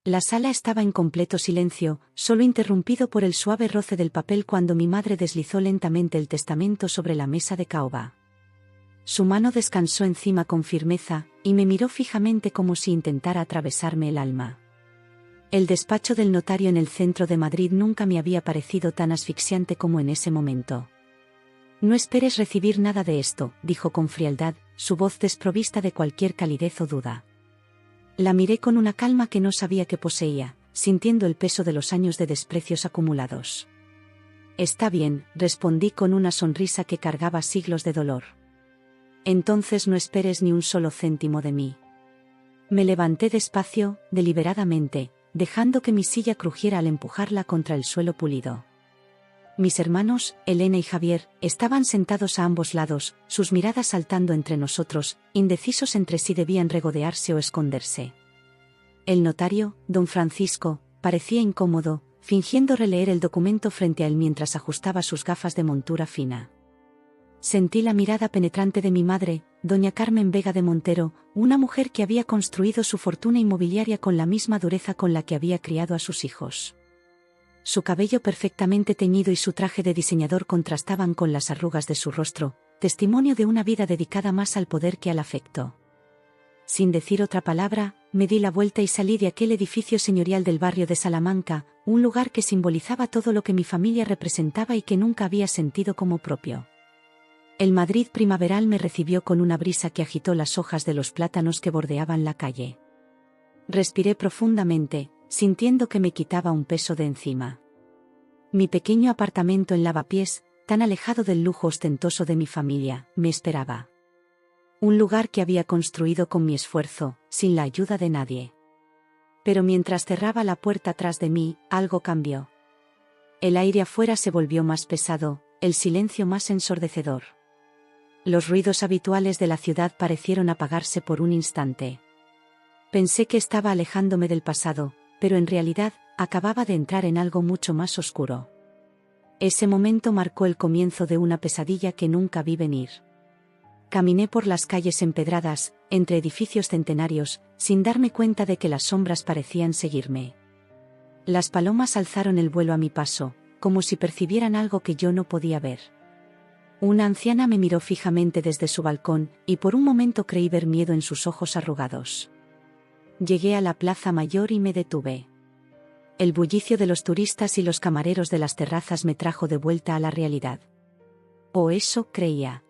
La sala estaba en completo silencio, solo interrumpido por el suave roce del papel cuando mi madre deslizó lentamente el testamento sobre la mesa de caoba. Su mano descansó encima con firmeza, y me miró fijamente como si intentara atravesarme el alma. El despacho del notario en el centro de Madrid nunca me había parecido tan asfixiante como en ese momento. «No esperes recibir nada de esto», dijo con frialdad, su voz desprovista de cualquier calidez o duda. La miré con una calma que no sabía que poseía, sintiendo el peso de los años de desprecios acumulados. «Está bien», respondí con una sonrisa que cargaba siglos de dolor. «Entonces no esperes ni un solo céntimo de mí». Me levanté despacio, deliberadamente, dejando que mi silla crujiera al empujarla contra el suelo pulido. Mis hermanos, Elena y Javier, estaban sentados a ambos lados, sus miradas saltando entre nosotros, indecisos entre si debían regodearse o esconderse. El notario, don Francisco, parecía incómodo, fingiendo releer el documento frente a él mientras ajustaba sus gafas de montura fina. Sentí la mirada penetrante de mi madre, doña Carmen Vega de Montero, una mujer que había construido su fortuna inmobiliaria con la misma dureza con la que había criado a sus hijos. Su cabello perfectamente teñido y su traje de diseñador contrastaban con las arrugas de su rostro, testimonio de una vida dedicada más al poder que al afecto. Sin decir otra palabra, me di la vuelta y salí de aquel edificio señorial del barrio de Salamanca, un lugar que simbolizaba todo lo que mi familia representaba y que nunca había sentido como propio. El Madrid primaveral me recibió con una brisa que agitó las hojas de los plátanos que bordeaban la calle. Respiré profundamente, sintiendo que me quitaba un peso de encima. Mi pequeño apartamento en Lavapiés, tan alejado del lujo ostentoso de mi familia, me esperaba. Un lugar que había construido con mi esfuerzo, sin la ayuda de nadie. Pero mientras cerraba la puerta tras de mí, algo cambió. El aire afuera se volvió más pesado, el silencio más ensordecedor. Los ruidos habituales de la ciudad parecieron apagarse por un instante. Pensé que estaba alejándome del pasado, pero en realidad, acababa de entrar en algo mucho más oscuro. Ese momento marcó el comienzo de una pesadilla que nunca vi venir. Caminé por las calles empedradas, entre edificios centenarios, sin darme cuenta de que las sombras parecían seguirme. Las palomas alzaron el vuelo a mi paso, como si percibieran algo que yo no podía ver. Una anciana me miró fijamente desde su balcón, y por un momento creí ver miedo en sus ojos arrugados. Llegué a la Plaza Mayor y me detuve. El bullicio de los turistas y los camareros de las terrazas me trajo de vuelta a la realidad. O eso creía.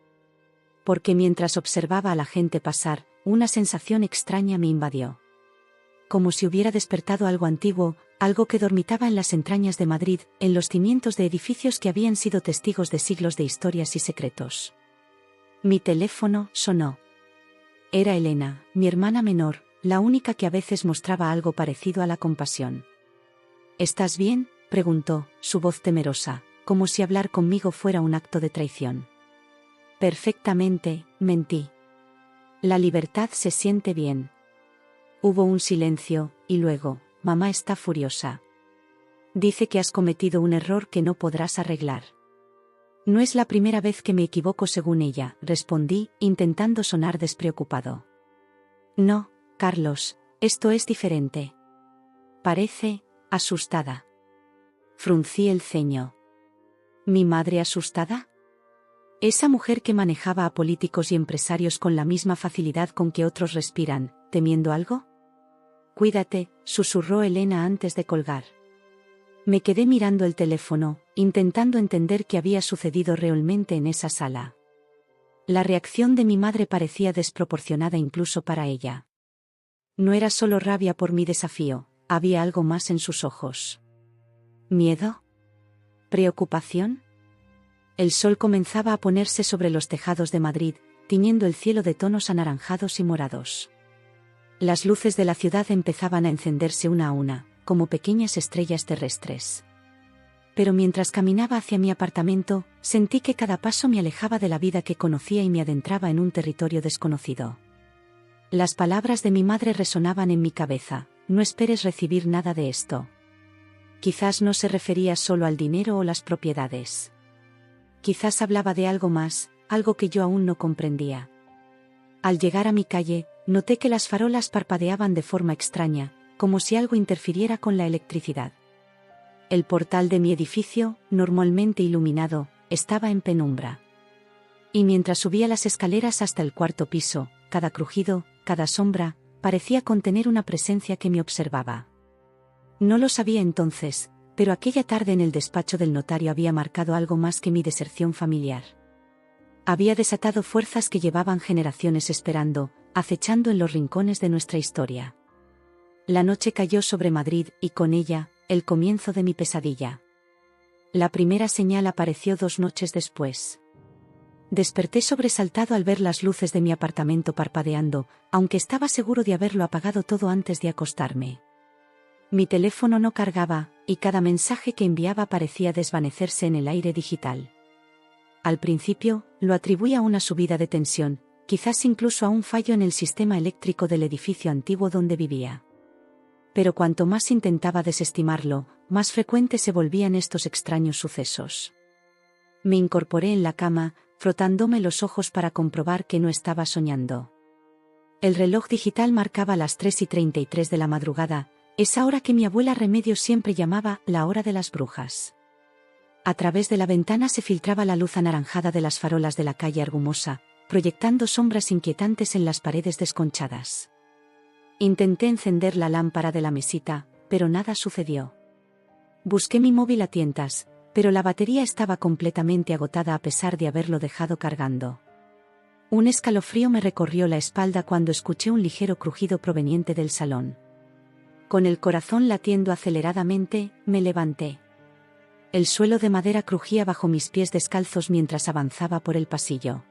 Porque mientras observaba a la gente pasar, una sensación extraña me invadió. Como si hubiera despertado algo antiguo, algo que dormitaba en las entrañas de Madrid, en los cimientos de edificios que habían sido testigos de siglos de historias y secretos. Mi teléfono sonó. Era Elena, mi hermana menor, la única que a veces mostraba algo parecido a la compasión. «¿Estás bien?», preguntó, su voz temerosa, como si hablar conmigo fuera un acto de traición. «Perfectamente», mentí. «La libertad se siente bien». Hubo un silencio, y luego, «Mamá está furiosa. Dice que has cometido un error que no podrás arreglar». «No es la primera vez que me equivoco según ella», respondí, intentando sonar despreocupado. «No, Carlos, esto es diferente». Parece asustada. Fruncí el ceño. ¿Mi madre asustada? Esa mujer que manejaba a políticos y empresarios con la misma facilidad con que otros respiran, ¿temiendo algo? «Cuídate», susurró Elena antes de colgar. Me quedé mirando el teléfono, intentando entender qué había sucedido realmente en esa sala. La reacción de mi madre parecía desproporcionada incluso para ella. No era solo rabia por mi desafío, había algo más en sus ojos. ¿Miedo? ¿Preocupación? El sol comenzaba a ponerse sobre los tejados de Madrid, tiñendo el cielo de tonos anaranjados y morados. Las luces de la ciudad empezaban a encenderse una a una, como pequeñas estrellas terrestres. Pero mientras caminaba hacia mi apartamento, sentí que cada paso me alejaba de la vida que conocía y me adentraba en un territorio desconocido. Las palabras de mi madre resonaban en mi cabeza: «No esperes recibir nada de esto». Quizás no se refería solo al dinero o las propiedades. Quizás hablaba de algo más, algo que yo aún no comprendía. Al llegar a mi calle, noté que las farolas parpadeaban de forma extraña, como si algo interfiriera con la electricidad. El portal de mi edificio, normalmente iluminado, estaba en penumbra. Y mientras subía las escaleras hasta el cuarto piso, cada crujido, cada sombra, parecía contener una presencia que me observaba. No lo sabía entonces, pero aquella tarde en el despacho del notario había marcado algo más que mi deserción familiar. Había desatado fuerzas que llevaban generaciones esperando, acechando en los rincones de nuestra historia. La noche cayó sobre Madrid y con ella, el comienzo de mi pesadilla. La primera señal apareció 2 noches después. Desperté sobresaltado al ver las luces de mi apartamento parpadeando, aunque estaba seguro de haberlo apagado todo antes de acostarme. Mi teléfono no cargaba, y cada mensaje que enviaba parecía desvanecerse en el aire digital. Al principio, lo atribuí a una subida de tensión, quizás incluso a un fallo en el sistema eléctrico del edificio antiguo donde vivía. Pero cuanto más intentaba desestimarlo, más frecuentes se volvían estos extraños sucesos. Me incorporé en la cama, frotándome los ojos para comprobar que no estaba soñando. El reloj digital marcaba las 3:33 de la madrugada, esa hora que mi abuela Remedios siempre llamaba la hora de las brujas. A través de la ventana se filtraba la luz anaranjada de las farolas de la calle Argumosa, proyectando sombras inquietantes en las paredes desconchadas. Intenté encender la lámpara de la mesita, pero nada sucedió. Busqué mi móvil a tientas, pero la batería estaba completamente agotada a pesar de haberlo dejado cargando. Un escalofrío me recorrió la espalda cuando escuché un ligero crujido proveniente del salón. Con el corazón latiendo aceleradamente, me levanté. El suelo de madera crujía bajo mis pies descalzos mientras avanzaba por el pasillo.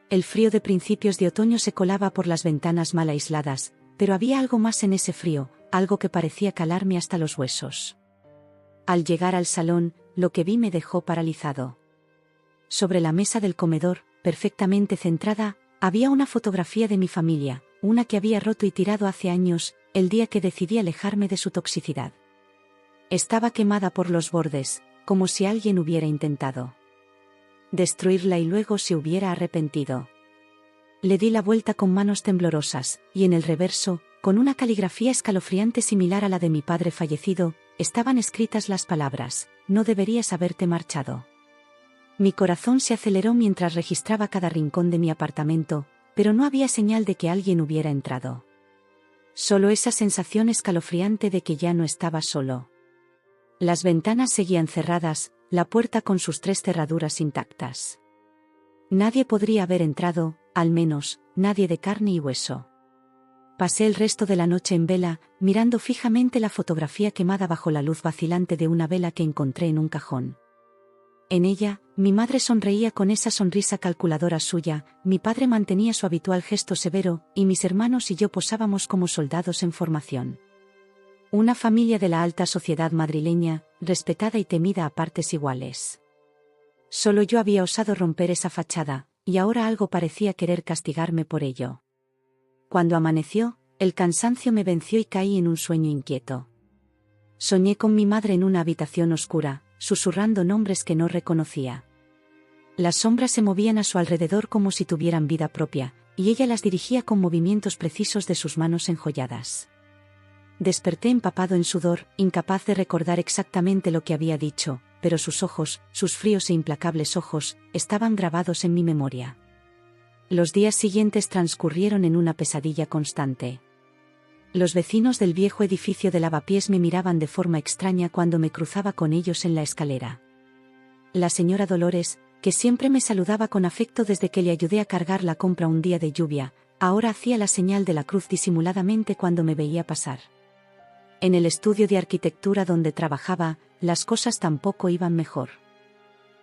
El frío de principios de otoño se colaba por las ventanas mal aisladas, pero había algo más en ese frío, algo que parecía calarme hasta los huesos. Al llegar al salón, lo que vi me dejó paralizado. Sobre la mesa del comedor, perfectamente centrada, había una fotografía de mi familia, una que había roto y tirado hace años, el día que decidí alejarme de su toxicidad. Estaba quemada por los bordes, como si alguien hubiera intentado destruirla y luego se hubiera arrepentido. Le di la vuelta con manos temblorosas, y en el reverso, con una caligrafía escalofriante similar a la de mi padre fallecido, estaban escritas las palabras: «No deberías haberte marchado». Mi corazón se aceleró mientras registraba cada rincón de mi apartamento, pero no había señal de que alguien hubiera entrado. Solo esa sensación escalofriante de que ya no estaba solo. Las ventanas seguían cerradas, la puerta con sus 3 cerraduras intactas. Nadie podría haber entrado, al menos, nadie de carne y hueso. Pasé el resto de la noche en vela, mirando fijamente la fotografía quemada bajo la luz vacilante de una vela que encontré en un cajón. En ella, mi madre sonreía con esa sonrisa calculadora suya, mi padre mantenía su habitual gesto severo, y mis hermanos y yo posábamos como soldados en formación. Una familia de la alta sociedad madrileña, respetada y temida a partes iguales. Solo yo había osado romper esa fachada, y ahora algo parecía querer castigarme por ello. Cuando amaneció, el cansancio me venció y caí en un sueño inquieto. Soñé con mi madre en una habitación oscura, susurrando nombres que no reconocía. Las sombras se movían a su alrededor como si tuvieran vida propia, y ella las dirigía con movimientos precisos de sus manos enjolladas. Desperté empapado en sudor, incapaz de recordar exactamente lo que había dicho, pero sus ojos, sus fríos e implacables ojos, estaban grabados en mi memoria. Los días siguientes transcurrieron en una pesadilla constante. Los vecinos del viejo edificio de Lavapiés me miraban de forma extraña cuando me cruzaba con ellos en la escalera. La señora Dolores, que siempre me saludaba con afecto desde que le ayudé a cargar la compra un día de lluvia, ahora hacía la señal de la cruz disimuladamente cuando me veía pasar. En el estudio de arquitectura donde trabajaba, las cosas tampoco iban mejor.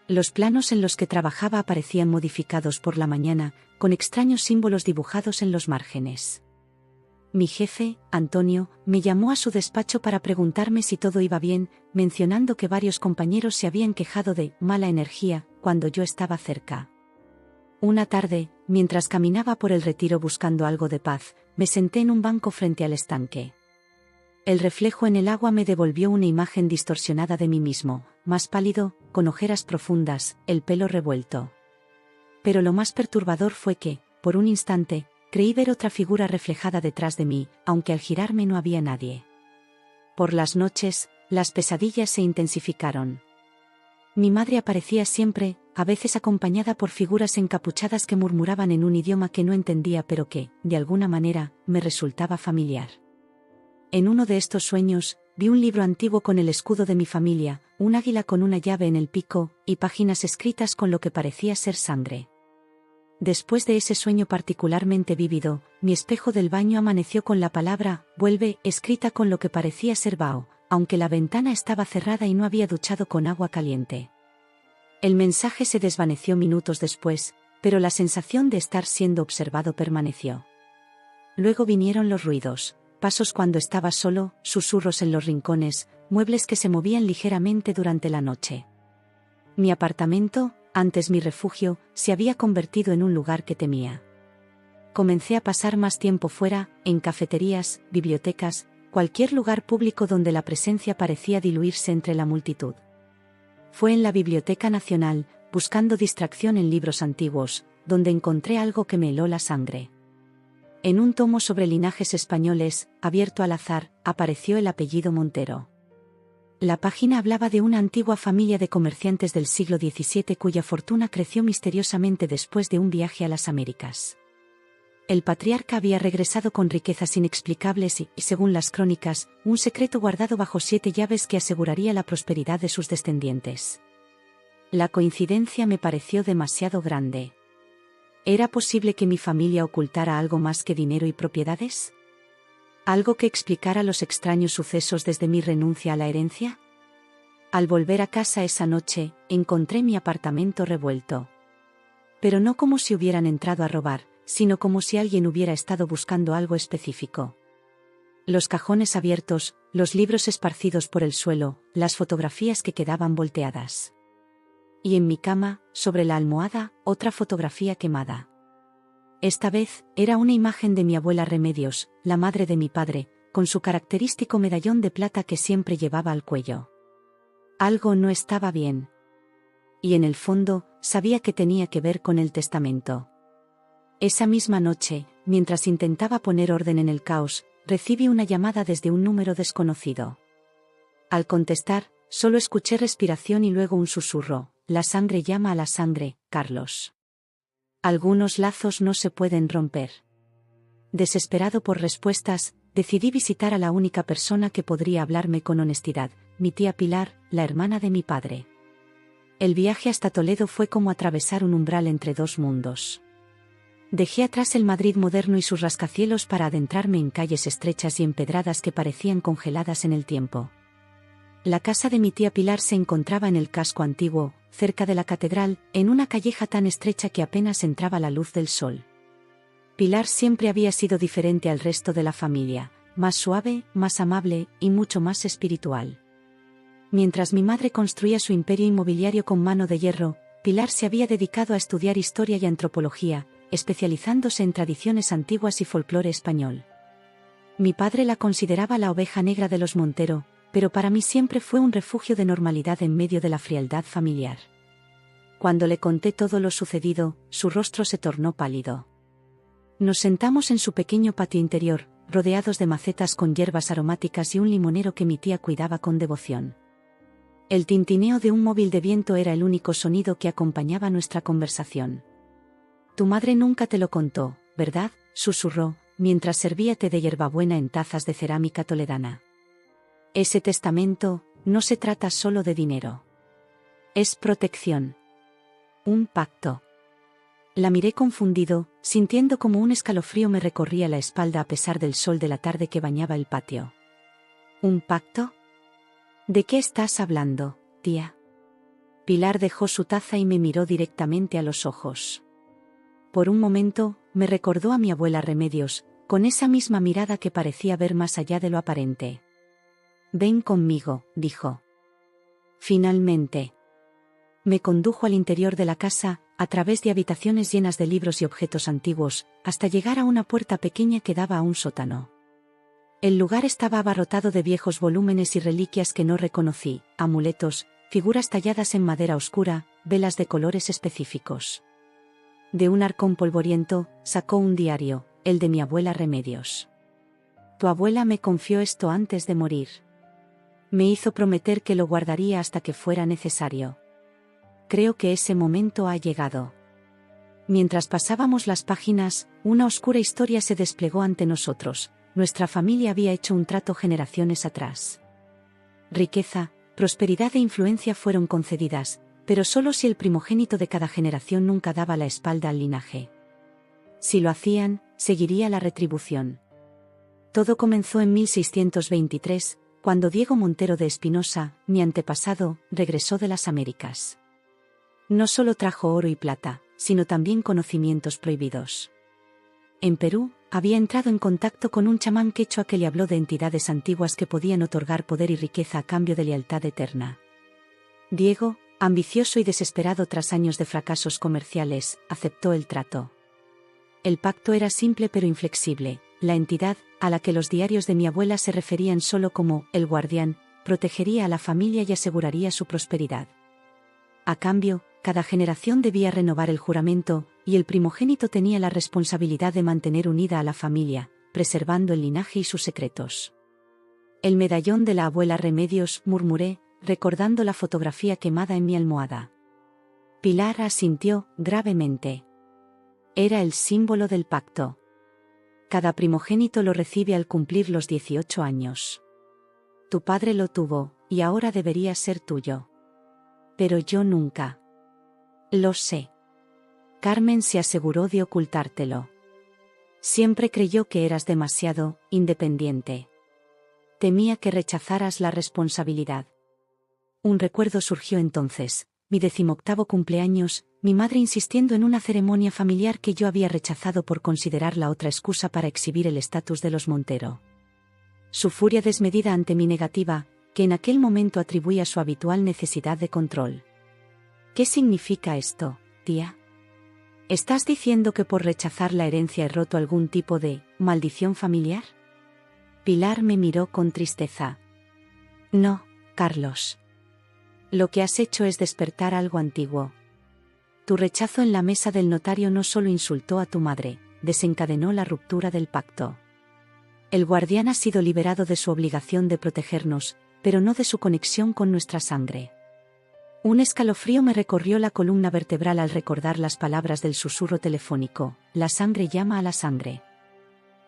Los planos en los que trabajaba aparecían modificados por la mañana, con extraños símbolos dibujados en los márgenes. Mi jefe, Antonio, me llamó a su despacho para preguntarme si todo iba bien, mencionando que varios compañeros se habían quejado de mala energía cuando yo estaba cerca. Una tarde, mientras caminaba por el Retiro buscando algo de paz, me senté en un banco frente al estanque. El reflejo en el agua me devolvió una imagen distorsionada de mí mismo, más pálido, con ojeras profundas, el pelo revuelto. Pero lo más perturbador fue que, por un instante, creí ver otra figura reflejada detrás de mí, aunque al girarme no había nadie. Por las noches, las pesadillas se intensificaron. Mi madre aparecía siempre, a veces acompañada por figuras encapuchadas que murmuraban en un idioma que no entendía pero que, de alguna manera, me resultaba familiar. En uno de estos sueños, vi un libro antiguo con el escudo de mi familia, un águila con una llave en el pico, y páginas escritas con lo que parecía ser sangre. Después de ese sueño particularmente vívido, mi espejo del baño amaneció con la palabra «vuelve» escrita con lo que parecía ser Bao, aunque la ventana estaba cerrada y no había duchado con agua caliente. El mensaje se desvaneció minutos después, pero la sensación de estar siendo observado permaneció. Luego vinieron los ruidos, pasos cuando estaba solo, susurros en los rincones, muebles que se movían ligeramente durante la noche. Mi apartamento, antes mi refugio, se había convertido en un lugar que temía. Comencé a pasar más tiempo fuera, en cafeterías, bibliotecas, cualquier lugar público donde la presencia parecía diluirse entre la multitud. Fue en la Biblioteca Nacional, buscando distracción en libros antiguos, donde encontré algo que me heló la sangre. En un tomo sobre linajes españoles, abierto al azar, apareció el apellido Montero. La página hablaba de una antigua familia de comerciantes del siglo XVII cuya fortuna creció misteriosamente después de un viaje a las Américas. El patriarca había regresado con riquezas inexplicables y, según las crónicas, un secreto guardado bajo 7 llaves que aseguraría la prosperidad de sus descendientes. La coincidencia me pareció demasiado grande. ¿Era posible que mi familia ocultara algo más que dinero y propiedades? ¿Algo que explicara los extraños sucesos desde mi renuncia a la herencia? Al volver a casa esa noche, encontré mi apartamento revuelto. Pero no como si hubieran entrado a robar, sino como si alguien hubiera estado buscando algo específico. Los cajones abiertos, los libros esparcidos por el suelo, las fotografías que quedaban volteadas. Y en mi cama, sobre la almohada, otra fotografía quemada. Esta vez, era una imagen de mi abuela Remedios, la madre de mi padre, con su característico medallón de plata que siempre llevaba al cuello. Algo no estaba bien. Y en el fondo, sabía que tenía que ver con el testamento. Esa misma noche, mientras intentaba poner orden en el caos, recibí una llamada desde un número desconocido. Al contestar, solo escuché respiración y luego un susurro: «La sangre llama a la sangre, Carlos. Algunos lazos no se pueden romper». Desesperado por respuestas, decidí visitar a la única persona que podría hablarme con honestidad, mi tía Pilar, la hermana de mi padre. El viaje hasta Toledo fue como atravesar un umbral entre dos mundos. Dejé atrás el Madrid moderno y sus rascacielos para adentrarme en calles estrechas y empedradas que parecían congeladas en el tiempo. La casa de mi tía Pilar se encontraba en el casco antiguo, cerca de la catedral, en una calleja tan estrecha que apenas entraba la luz del sol. Pilar siempre había sido diferente al resto de la familia, más suave, más amable y mucho más espiritual. Mientras mi madre construía su imperio inmobiliario con mano de hierro, Pilar se había dedicado a estudiar historia y antropología, especializándose en tradiciones antiguas y folclore español. Mi padre la consideraba la oveja negra de los Montero, pero para mí siempre fue un refugio de normalidad en medio de la frialdad familiar. Cuando le conté todo lo sucedido, su rostro se tornó pálido. Nos sentamos en su pequeño patio interior, rodeados de macetas con hierbas aromáticas y un limonero que mi tía cuidaba con devoción. El tintineo de un móvil de viento era el único sonido que acompañaba nuestra conversación. «Tu madre nunca te lo contó, ¿verdad?», susurró, mientras servía té de hierbabuena en tazas de cerámica toledana. «Ese testamento, no se trata solo de dinero. Es protección. Un pacto». La miré confundido, sintiendo como un escalofrío me recorría la espalda a pesar del sol de la tarde que bañaba el patio. «¿Un pacto? ¿De qué estás hablando, tía?». Pilar dejó su taza y me miró directamente a los ojos. Por un momento, me recordó a mi abuela Remedios, con esa misma mirada que parecía ver más allá de lo aparente. «Ven conmigo», dijo. Finalmente. Me condujo al interior de la casa, a través de habitaciones llenas de libros y objetos antiguos, hasta llegar a una puerta pequeña que daba a un sótano. El lugar estaba abarrotado de viejos volúmenes y reliquias que no reconocí, amuletos, figuras talladas en madera oscura, velas de colores específicos. De un arcón polvoriento, sacó un diario, el de mi abuela Remedios. Tu abuela me confió esto antes de morir. Me hizo prometer que lo guardaría hasta que fuera necesario. Creo que ese momento ha llegado. Mientras pasábamos las páginas, una oscura historia se desplegó ante nosotros. Nuestra familia había hecho un trato generaciones atrás. Riqueza, prosperidad e influencia fueron concedidas, pero solo si el primogénito de cada generación nunca daba la espalda al linaje. Si lo hacían, seguiría la retribución. Todo comenzó en 1623, cuando Diego Montero de Espinosa, mi antepasado, regresó de las Américas. No solo trajo oro y plata, sino también conocimientos prohibidos. En Perú, había entrado en contacto con un chamán quechua que le habló de entidades antiguas que podían otorgar poder y riqueza a cambio de lealtad eterna. Diego, ambicioso y desesperado tras años de fracasos comerciales, aceptó el trato. El pacto era simple pero inflexible. La entidad, a la que los diarios de mi abuela se referían solo como el guardián, protegería a la familia y aseguraría su prosperidad. A cambio, cada generación debía renovar el juramento, y el primogénito tenía la responsabilidad de mantener unida a la familia, preservando el linaje y sus secretos. El medallón de la abuela Remedios, murmuré, recordando la fotografía quemada en mi almohada. Pilar asintió, gravemente. Era el símbolo del pacto. Cada primogénito lo recibe al cumplir los 18 años. Tu padre lo tuvo, y ahora debería ser tuyo. Pero yo nunca. Lo sé. Carmen se aseguró de ocultártelo. Siempre creyó que eras demasiado independiente. Temía que rechazaras la responsabilidad. Un recuerdo surgió entonces, mi 18º cumpleaños, mi madre insistiendo en una ceremonia familiar que yo había rechazado por considerarla otra excusa para exhibir el estatus de los Montero. Su furia desmedida ante mi negativa, que en aquel momento atribuía a su habitual necesidad de control. ¿Qué significa esto, tía? ¿Estás diciendo que por rechazar la herencia he roto algún tipo de maldición familiar? Pilar me miró con tristeza. No, Carlos. Lo que has hecho es despertar algo antiguo. Tu rechazo en la mesa del notario no solo insultó a tu madre, desencadenó la ruptura del pacto. El guardián ha sido liberado de su obligación de protegernos, pero no de su conexión con nuestra sangre. Un escalofrío me recorrió la columna vertebral al recordar las palabras del susurro telefónico: la sangre llama a la sangre.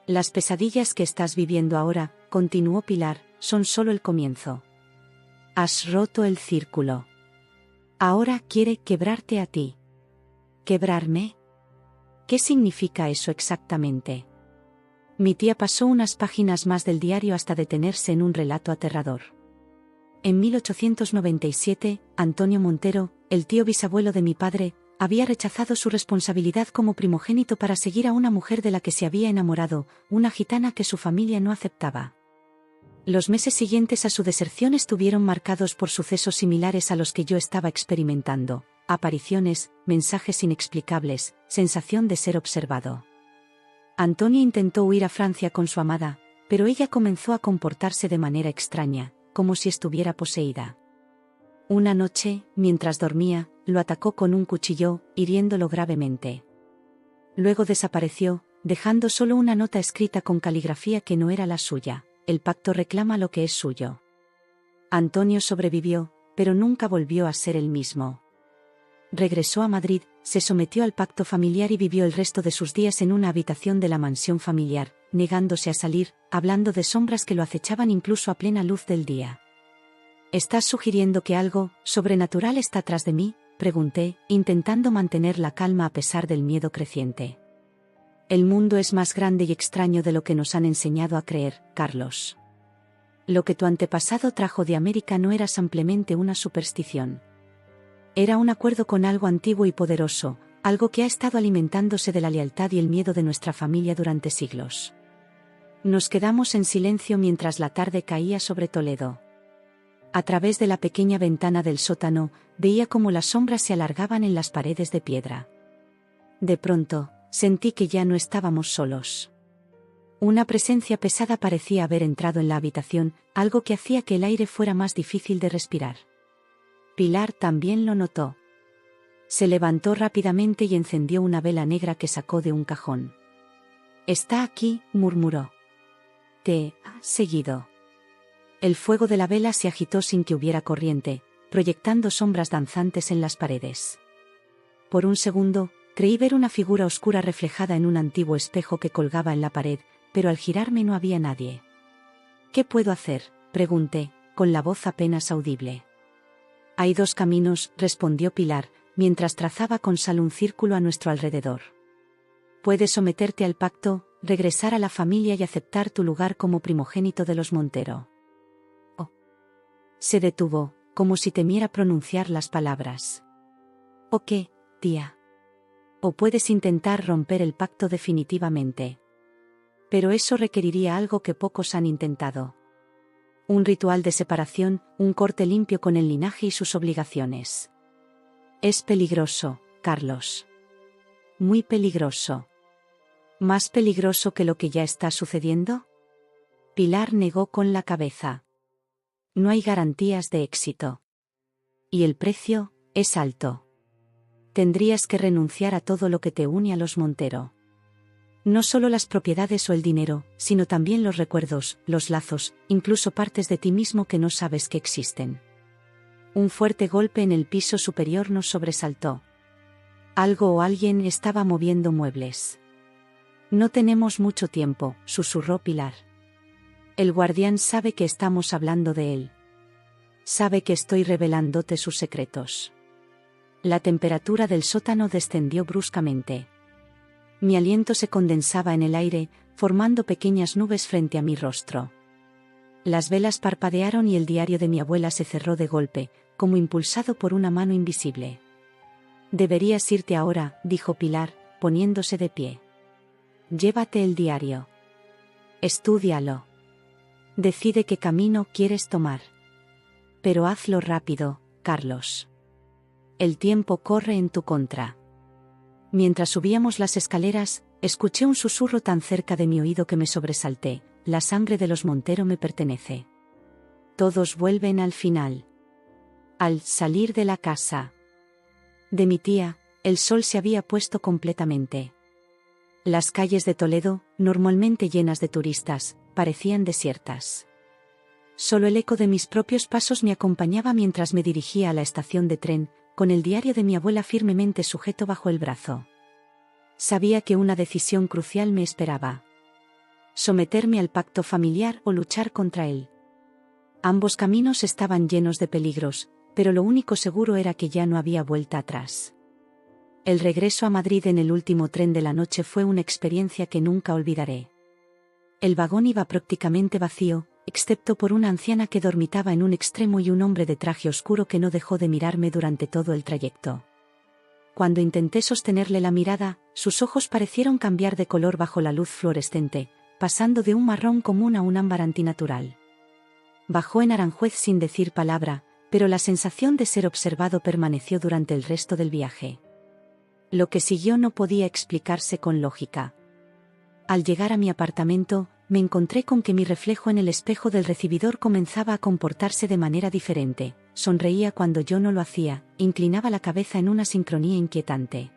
Las pesadillas que estás viviendo ahora, continuó Pilar, son solo el comienzo. Has roto el círculo. Ahora quiere quebrarte a ti. ¿Quebrarme? ¿Qué significa eso exactamente? Mi tía pasó unas páginas más del diario hasta detenerse en un relato aterrador. En 1897, Antonio Montero, el tío bisabuelo de mi padre, había rechazado su responsabilidad como primogénito para seguir a una mujer de la que se había enamorado, una gitana que su familia no aceptaba. Los meses siguientes a su deserción estuvieron marcados por sucesos similares a los que yo estaba experimentando: apariciones, mensajes inexplicables, sensación de ser observado. Antonio intentó huir a Francia con su amada, pero ella comenzó a comportarse de manera extraña, como si estuviera poseída. Una noche, mientras dormía, lo atacó con un cuchillo, hiriéndolo gravemente. Luego desapareció, dejando solo una nota escrita con caligrafía que no era la suya: el pacto reclama lo que es suyo. Antonio sobrevivió, pero nunca volvió a ser el mismo. Regresó a Madrid, se sometió al pacto familiar y vivió el resto de sus días en una habitación de la mansión familiar, negándose a salir, hablando de sombras que lo acechaban incluso a plena luz del día. ¿Estás sugiriendo que algo sobrenatural está tras de mí?, pregunté, intentando mantener la calma a pesar del miedo creciente. El mundo es más grande y extraño de lo que nos han enseñado a creer, Carlos. Lo que tu antepasado trajo de América no era simplemente una superstición. Era un acuerdo con algo antiguo y poderoso, algo que ha estado alimentándose de la lealtad y el miedo de nuestra familia durante siglos. Nos quedamos en silencio mientras la tarde caía sobre Toledo. A través de la pequeña ventana del sótano, veía cómo las sombras se alargaban en las paredes de piedra. De pronto, sentí que ya no estábamos solos. Una presencia pesada parecía haber entrado en la habitación, algo que hacía que el aire fuera más difícil de respirar. Pilar también lo notó. Se levantó rápidamente y encendió una vela negra que sacó de un cajón. Está aquí, murmuró. Te ha seguido. El fuego de la vela se agitó sin que hubiera corriente, proyectando sombras danzantes en las paredes. Por un segundo, creí ver una figura oscura reflejada en un antiguo espejo que colgaba en la pared, pero al girarme no había nadie. ¿Qué puedo hacer?, pregunté, con la voz apenas audible. Hay dos caminos, respondió Pilar, mientras trazaba con sal un círculo a nuestro alrededor. Puedes someterte al pacto, regresar a la familia y aceptar tu lugar como primogénito de los Montero. Oh. Se detuvo, como si temiera pronunciar las palabras. ¿O qué, tía? O puedes intentar romper el pacto definitivamente. Pero eso requeriría algo que pocos han intentado. Un ritual de separación, un corte limpio con el linaje y sus obligaciones. Es peligroso, Carlos. Muy peligroso. ¿Más peligroso que lo que ya está sucediendo? Pilar negó con la cabeza. No hay garantías de éxito. Y el precio es alto. Tendrías que renunciar a todo lo que te une a los Montero. No solo las propiedades o el dinero, sino también los recuerdos, los lazos, incluso partes de ti mismo que no sabes que existen. Un fuerte golpe en el piso superior nos sobresaltó. Algo o alguien estaba moviendo muebles. No tenemos mucho tiempo, susurró Pilar. El guardián sabe que estamos hablando de él. Sabe que estoy revelándote sus secretos. La temperatura del sótano descendió bruscamente. Mi aliento se condensaba en el aire, formando pequeñas nubes frente a mi rostro. Las velas parpadearon y el diario de mi abuela se cerró de golpe, como impulsado por una mano invisible. Deberías irte ahora, dijo Pilar, poniéndose de pie. Llévate el diario. Estúdialo. Decide qué camino quieres tomar. Pero hazlo rápido, Carlos. El tiempo corre en tu contra. Mientras subíamos las escaleras, escuché un susurro tan cerca de mi oído que me sobresalté. La sangre de los Montero me pertenece. Todos vuelven al final. Al salir de la casa de mi tía, el sol se había puesto completamente. Las calles de Toledo, normalmente llenas de turistas, parecían desiertas. Solo el eco de mis propios pasos me acompañaba mientras me dirigía a la estación de tren, con el diario de mi abuela firmemente sujeto bajo el brazo. Sabía que una decisión crucial me esperaba. Someterme al pacto familiar o luchar contra él. Ambos caminos estaban llenos de peligros, pero lo único seguro era que ya no había vuelta atrás. El regreso a Madrid en el último tren de la noche fue una experiencia que nunca olvidaré. El vagón iba prácticamente vacío, excepto por una anciana que dormitaba en un extremo y un hombre de traje oscuro que no dejó de mirarme durante todo el trayecto. Cuando intenté sostenerle la mirada, sus ojos parecieron cambiar de color bajo la luz fluorescente, pasando de un marrón común a un ámbar antinatural. Bajó en Aranjuez sin decir palabra, pero la sensación de ser observado permaneció durante el resto del viaje. Lo que siguió no podía explicarse con lógica. Al llegar a mi apartamento, me encontré con que mi reflejo en el espejo del recibidor comenzaba a comportarse de manera diferente. Sonreía cuando yo no lo hacía, inclinaba la cabeza en una sincronía inquietante.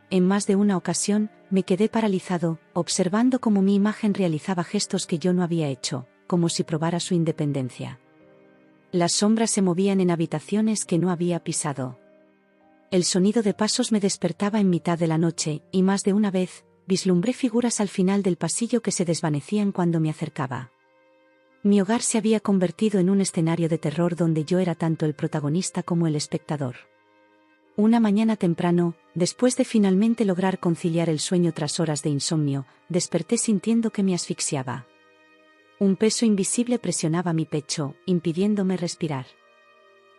En más de una ocasión, me quedé paralizado, observando cómo mi imagen realizaba gestos que yo no había hecho, como si probara su independencia. Las sombras se movían en habitaciones que no había pisado. El sonido de pasos me despertaba en mitad de la noche, y más de una vez, vislumbré figuras al final del pasillo que se desvanecían cuando me acercaba. Mi hogar se había convertido en un escenario de terror donde yo era tanto el protagonista como el espectador. Una mañana temprano, después de finalmente lograr conciliar el sueño tras horas de insomnio, desperté sintiendo que me asfixiaba. Un peso invisible presionaba mi pecho, impidiéndome respirar.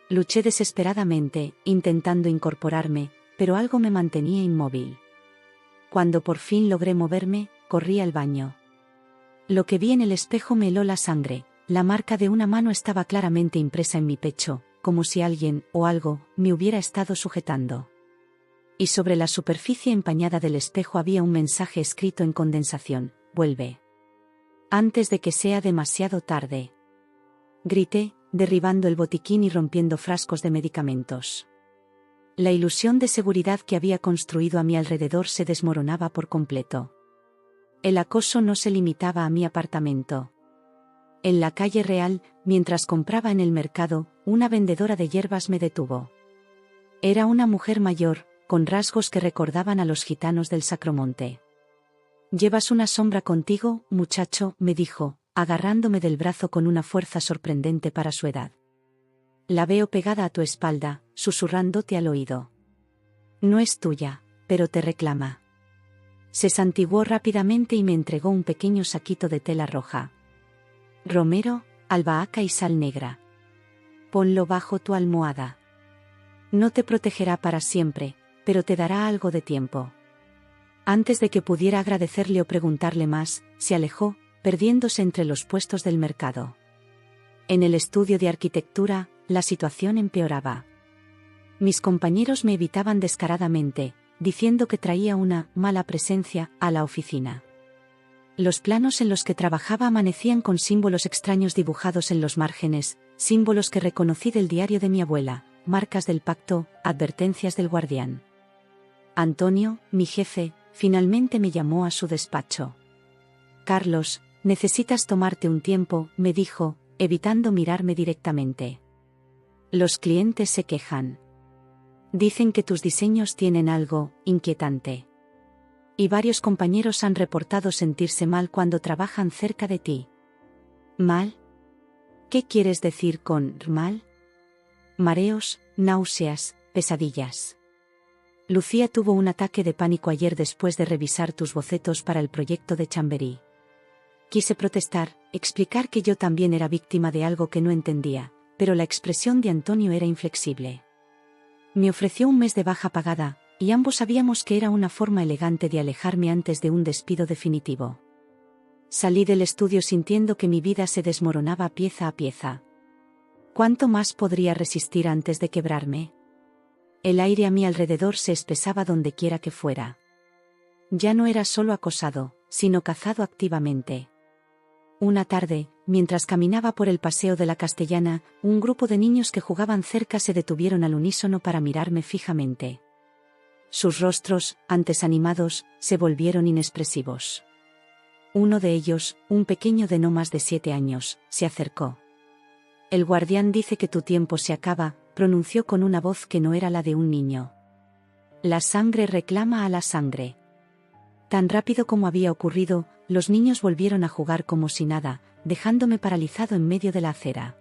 Luché desesperadamente, intentando incorporarme, pero algo me mantenía inmóvil. Cuando por fin logré moverme, corrí al baño. Lo que vi en el espejo me heló la sangre. La marca de una mano estaba claramente impresa en mi pecho, como si alguien, o algo, me hubiera estado sujetando. Y sobre la superficie empañada del espejo había un mensaje escrito en condensación: vuelve. Antes de que sea demasiado tarde. Grité, derribando el botiquín y rompiendo frascos de medicamentos. La ilusión de seguridad que había construido a mi alrededor se desmoronaba por completo. El acoso no se limitaba a mi apartamento. En la calle Real, mientras compraba en el mercado, una vendedora de hierbas me detuvo. Era una mujer mayor, con rasgos que recordaban a los gitanos del Sacromonte. «Llevas una sombra contigo, muchacho», me dijo, agarrándome del brazo con una fuerza sorprendente para su edad. «La veo pegada a tu espalda», susurrándote al oído. «No es tuya, pero te reclama». Se santiguó rápidamente y me entregó un pequeño saquito de tela roja. «Romero, albahaca y sal negra. Ponlo bajo tu almohada. No te protegerá para siempre, pero te dará algo de tiempo». Antes de que pudiera agradecerle o preguntarle más, se alejó, perdiéndose entre los puestos del mercado. En el estudio de arquitectura, la situación empeoraba. Mis compañeros me evitaban descaradamente, diciendo que traía una mala presencia a la oficina. Los planos en los que trabajaba amanecían con símbolos extraños dibujados en los márgenes, símbolos que reconocí del diario de mi abuela, marcas del pacto, advertencias del guardián. Antonio, mi jefe, finalmente me llamó a su despacho. «Carlos, necesitas tomarte un tiempo», me dijo, evitando mirarme directamente. «Los clientes se quejan. Dicen que tus diseños tienen algo inquietante. Y varios compañeros han reportado sentirse mal cuando trabajan cerca de ti». «¿Mal? ¿Qué quieres decir con mal?» «Mareos, náuseas, pesadillas. Lucía tuvo un ataque de pánico ayer después de revisar tus bocetos para el proyecto de Chamberí». Quise protestar, explicar que yo también era víctima de algo que no entendía, pero la expresión de Antonio era inflexible. Me ofreció un mes de baja pagada, y ambos sabíamos que era una forma elegante de alejarme antes de un despido definitivo. Salí del estudio sintiendo que mi vida se desmoronaba pieza a pieza. ¿Cuánto más podría resistir antes de quebrarme? El aire a mi alrededor se espesaba donde quiera que fuera. Ya no era solo acosado, sino cazado activamente. Una tarde, mientras caminaba por el paseo de la Castellana, un grupo de niños que jugaban cerca se detuvieron al unísono para mirarme fijamente. Sus rostros, antes animados, se volvieron inexpresivos. Uno de ellos, un pequeño de no más de 7 años, se acercó. «El guardián dice que tu tiempo se acaba», pronunció con una voz que no era la de un niño. «La sangre reclama a la sangre». Tan rápido como había ocurrido, los niños volvieron a jugar como si nada, dejándome paralizado en medio de la acera.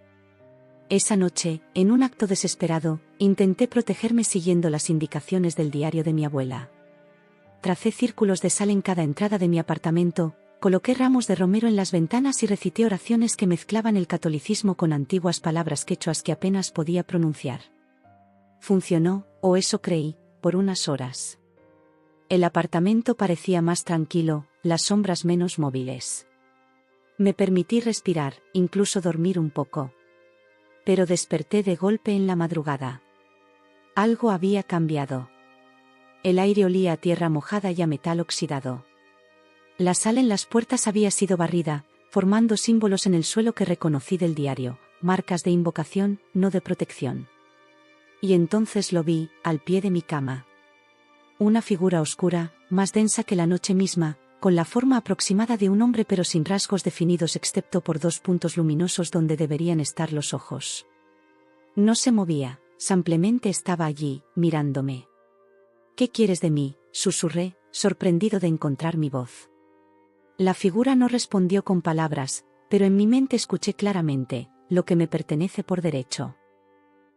Esa noche, en un acto desesperado, intenté protegerme siguiendo las indicaciones del diario de mi abuela. Tracé círculos de sal en cada entrada de mi apartamento, coloqué ramos de romero en las ventanas y recité oraciones que mezclaban el catolicismo con antiguas palabras quechuas que apenas podía pronunciar. Funcionó, o eso creí, por unas horas. El apartamento parecía más tranquilo, las sombras menos móviles. Me permití respirar, incluso dormir un poco. Pero desperté de golpe en la madrugada. Algo había cambiado. El aire olía a tierra mojada y a metal oxidado. La sal en las puertas había sido barrida, formando símbolos en el suelo que reconocí del diario, marcas de invocación, no de protección. Y entonces lo vi, al pie de mi cama. Una figura oscura, más densa que la noche misma, con la forma aproximada de un hombre pero sin rasgos definidos excepto por 2 puntos luminosos donde deberían estar los ojos. No se movía, simplemente estaba allí, mirándome. «¿Qué quieres de mí?», susurré, sorprendido de encontrar mi voz. La figura no respondió con palabras, pero en mi mente escuché claramente, lo que me pertenece por derecho.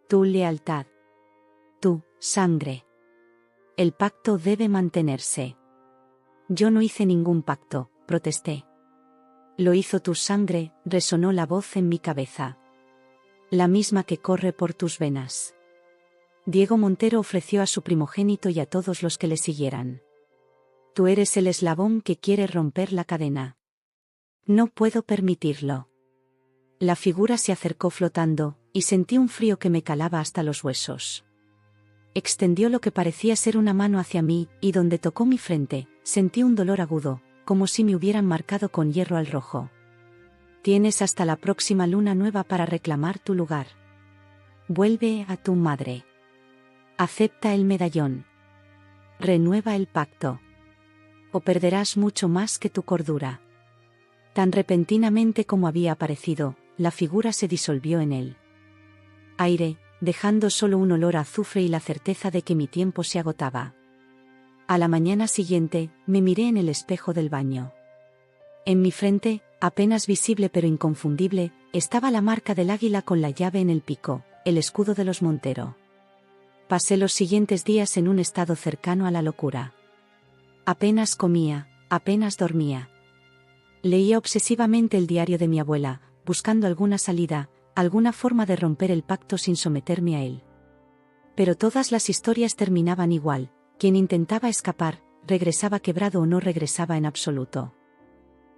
Tu lealtad. Tu sangre. El pacto debe mantenerse. Yo no hice ningún pacto, protesté. Lo hizo tu sangre, resonó la voz en mi cabeza. La misma que corre por tus venas. Diego Montero ofreció a su primogénito y a todos los que le siguieran. Tú eres el eslabón que quiere romper la cadena. No puedo permitirlo. La figura se acercó flotando, y sentí un frío que me calaba hasta los huesos. Extendió lo que parecía ser una mano hacia mí, y donde tocó mi frente, sentí un dolor agudo, como si me hubieran marcado con hierro al rojo. Tienes hasta la próxima luna nueva para reclamar tu lugar. Vuelve a tu madre. Acepta el medallón. Renueva el pacto. o perderás mucho más que tu cordura. Tan repentinamente como había aparecido, la figura se disolvió en él. Aire, dejando solo un olor a azufre y la certeza de que mi tiempo se agotaba. A la mañana siguiente, me miré en el espejo del baño. En mi frente, apenas visible pero inconfundible, estaba la marca del águila con la llave en el pico, el escudo de los Montero. Pasé los siguientes días en un estado cercano a la locura. Apenas comía, apenas dormía. Leía obsesivamente el diario de mi abuela, buscando alguna salida, alguna forma de romper el pacto sin someterme a él. Pero todas las historias terminaban igual: quien intentaba escapar, regresaba quebrado o no regresaba en absoluto.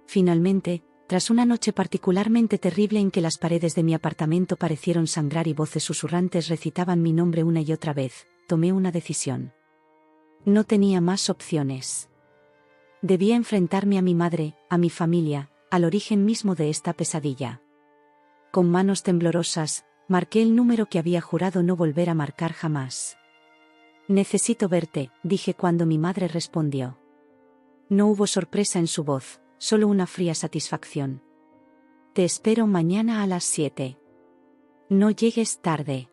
Finalmente, tras una noche particularmente terrible en que las paredes de mi apartamento parecieron sangrar y voces susurrantes recitaban mi nombre una y otra vez, tomé una decisión. No tenía más opciones. Debía enfrentarme a mi madre, a mi familia, al origen mismo de esta pesadilla. Con manos temblorosas, marqué el número que había jurado no volver a marcar jamás. «Necesito verte», dije cuando mi madre respondió. No hubo sorpresa en su voz, solo una fría satisfacción. «Te espero mañana a las 7. No llegues tarde.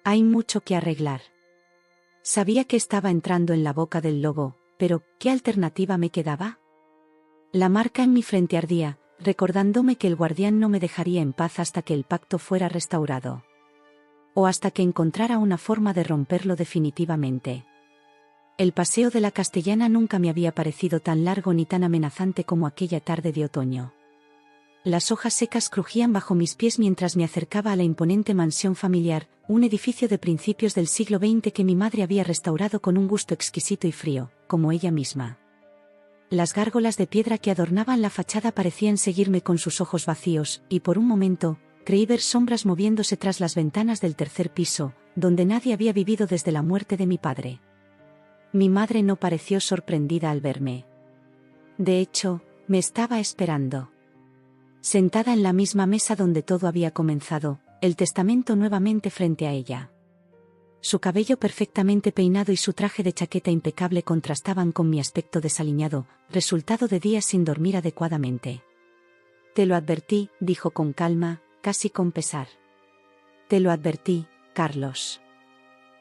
Hay mucho que arreglar». Sabía que estaba entrando en la boca del lobo, pero ¿qué alternativa me quedaba? La marca en mi frente ardía, recordándome que el guardián no me dejaría en paz hasta que el pacto fuera restaurado. O hasta que encontrara una forma de romperlo definitivamente. El paseo de la Castellana nunca me había parecido tan largo ni tan amenazante como aquella tarde de otoño. Las hojas secas crujían bajo mis pies mientras me acercaba a la imponente mansión familiar, un edificio de principios del siglo XX que mi madre había restaurado con un gusto exquisito y frío, como ella misma. Las gárgolas de piedra que adornaban la fachada parecían seguirme con sus ojos vacíos, y por un momento, creí ver sombras moviéndose tras las ventanas del tercer piso, donde nadie había vivido desde la muerte de mi padre. Mi madre no pareció sorprendida al verme. De hecho, me estaba esperando. Sentada en la misma mesa donde todo había comenzado, el testamento nuevamente frente a ella. Su cabello perfectamente peinado y su traje de chaqueta impecable contrastaban con mi aspecto desaliñado, resultado de días sin dormir adecuadamente. «Te lo advertí», dijo con calma, casi con pesar. «Te lo advertí, Carlos».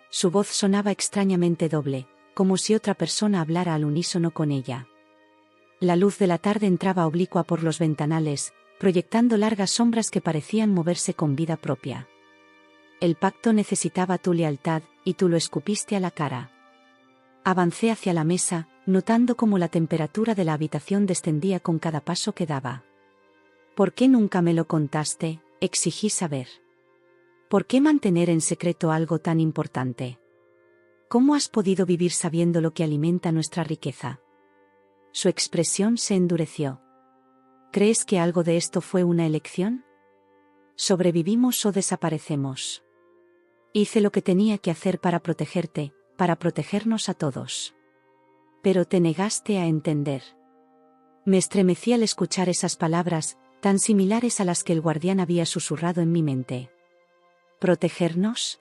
Su voz sonaba extrañamente doble, como si otra persona hablara al unísono con ella. La luz de la tarde entraba oblicua por los ventanales, proyectando largas sombras que parecían moverse con vida propia. «El pacto necesitaba tu lealtad, y tú lo escupiste a la cara». Avancé hacia la mesa, notando cómo la temperatura de la habitación descendía con cada paso que daba. «¿Por qué nunca me lo contaste?», exigí saber. «¿Por qué mantener en secreto algo tan importante? ¿Cómo has podido vivir sabiendo lo que alimenta nuestra riqueza?». Su expresión se endureció. «¿Crees que algo de esto fue una elección? ¿Sobrevivimos o desaparecemos? Hice lo que tenía que hacer para protegerte, para protegernos a todos. Pero te negaste a entender». Me estremecí al escuchar esas palabras, tan similares a las que el guardián había susurrado en mi mente. ¿Protegernos?